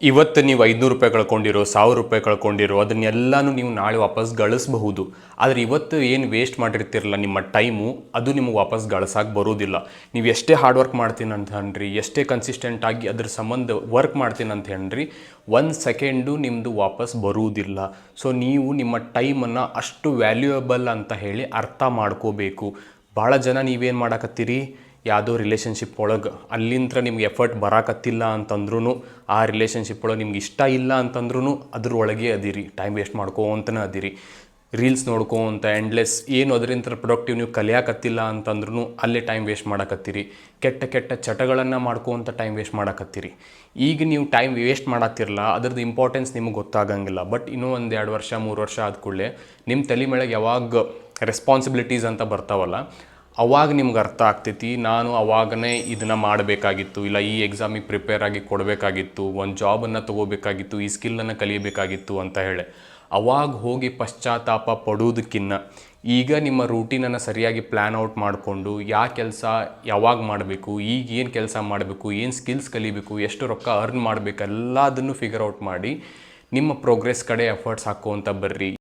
ಇವತ್ತು ನೀವು 500 ರೂಪಾಯಿ ಕಳ್ಕೊಂಡಿರೋ, 1000 ರೂಪಾಯಿ ಕಳ್ಕೊಂಡಿರೋ, ಅದನ್ನೆಲ್ಲನೂ ನೀವು ನಾಳೆ ವಾಪಸ್ ಗಳಿಸಬಹುದು. ಆದರೆ ಇವತ್ತು ಏನು ವೇಸ್ಟ್ ಮಾಡಿರ್ತಿರಲ್ಲ ನಿಮ್ಮ ಟೈಮು, ಅದು ನಿಮಗೆ ವಾಪಸ್ ಗಳಿಸಕ್ಕೆ ಬರೋದಿಲ್ಲ. ನೀವು ಎಷ್ಟೇ ಹಾರ್ಡ್ ವರ್ಕ್ ಮಾಡ್ತೀನಿ ಅಂತ ಹೇಳ್ರಿ, ಎಷ್ಟೇ ಕನ್ಸಿಸ್ಟೆಂಟಾಗಿ ಅದ್ರ ಸಂಬಂಧ ವರ್ಕ್ ಮಾಡ್ತೀನಿ ಅಂತ ಹೇಳ್ರಿ, 1 ಸೆಕೆಂಡು ನಿಮ್ಮದು ವಾಪಸ್ ಬರುವುದಿಲ್ಲ. ಸೊ ನೀವು ನಿಮ್ಮ ಟೈಮನ್ನು ಅಷ್ಟು ವ್ಯಾಲ್ಯೂಯಬಲ್ ಅಂತ ಹೇಳಿ ಅರ್ಥ ಮಾಡ್ಕೋಬೇಕು. ಭಾಳ ಜನ ನೀವೇನು ಮಾಡಕತ್ತೀರಿ, ಯಾವುದೋ ರಿಲೇಷನ್ಶಿಪ್ ಒಳಗೆ ಅಲ್ಲಿಂದ ನಿಮ್ಗೆ ಎಫರ್ಟ್ ಬರಾಕತ್ತಿಲ್ಲ ಅಂತಂದ್ರೂ, ಆ ರಿಲೇಷನ್ಶಿಪ್ ಒಳಗೆ ನಿಮ್ಗೆ ಇಷ್ಟ ಇಲ್ಲ ಅಂತಂದ್ರೂ ಅದ್ರೊಳಗೆ ಅದಿರಿ, ಟೈಮ್ ವೇಸ್ಟ್ ಮಾಡ್ಕೋಅಂತನೇ ಅದಿರಿ. ರೀಲ್ಸ್ ನೋಡ್ಕೋಂತ ಎಂಡ್ಲೆಸ್ ಏನು ಅದರಿಂದ ಪ್ರೊಡಕ್ಟಿವ್ ನೀವು ಕಲಿಯಾಕತ್ತಿಲ್ಲ ಅಂತಂದ್ರೂ ಅಲ್ಲೇ ಟೈಮ್ ವೇಸ್ಟ್ ಮಾಡಕತ್ತೀರಿ. ಕೆಟ್ಟ ಕೆಟ್ಟ ಚಟಗಳನ್ನು ಮಾಡ್ಕೋಂತ ಟೈಮ್ ವೇಸ್ಟ್ ಮಾಡಕತ್ತೀರಿ. ಈಗ ನೀವು ಟೈಮ್ ವೇಸ್ಟ್ ಮಾಡತ್ತಿರಲ್ಲ, ಅದ್ರದ್ದು ಇಂಪಾರ್ಟೆನ್ಸ್ ನಿಮಗೆ ಗೊತ್ತಾಗಂಗಿಲ್ಲ. ಬಟ್ ಇನ್ನೂ 1-2 ವರ್ಷ 3 ವರ್ಷ ಆದ ಕೂಡಲೇ ನಿಮ್ಮ ತಲೆ ಮೇಳೆಗೆ ಯಾವಾಗ ರೆಸ್ಪಾನ್ಸಿಬಿಲಿಟೀಸ್ ಅಂತ ಬರ್ತಾವಲ್ಲ, ಅವಾಗ ನಿಮ್ಗೆ ಅರ್ಥ ಆಗ್ತೈತಿ, ನಾನು ಅವಾಗನೇ ಇದನ್ನು ಮಾಡಬೇಕಾಗಿತ್ತು, ಇಲ್ಲ ಈ ಎಕ್ಸಾಮಿಗೆ ಪ್ರಿಪೇರ್ ಆಗಿ ಕೊಡಬೇಕಾಗಿತ್ತು, ಒಂದು ಜಾಬನ್ನು ತೊಗೋಬೇಕಾಗಿತ್ತು, ಈ ಸ್ಕಿಲ್ಲನ್ನು ಕಲಿಯಬೇಕಾಗಿತ್ತು ಅಂತ ಹೇಳಿ. ಅವಾಗ ಹೋಗಿ ಪಶ್ಚಾತ್ತಾಪ ಪಡುವುದಕ್ಕಿಂತ ಈಗ ನಿಮ್ಮ ರೂಟೀನನ್ನು ಸರಿಯಾಗಿ ಪ್ಲ್ಯಾನ್ ಔಟ್ ಮಾಡಿಕೊಂಡು ಯಾವ ಕೆಲಸ ಯಾವಾಗ ಮಾಡಬೇಕು, ಈಗ ಏನು ಕೆಲಸ ಮಾಡಬೇಕು, ಏನು ಸ್ಕಿಲ್ಸ್ ಕಲಿಬೇಕು, ಎಷ್ಟು ರೊಕ್ಕ ಅರ್ನ್ ಮಾಡಬೇಕು, ಎಲ್ಲದನ್ನು ಫಿಗರ್ ಔಟ್ ಮಾಡಿ ನಿಮ್ಮ ಪ್ರೋಗ್ರೆಸ್ ಕಡೆ ಎಫರ್ಟ್ಸ್ ಹಾಕುವಂತ ಬರ್ರಿ.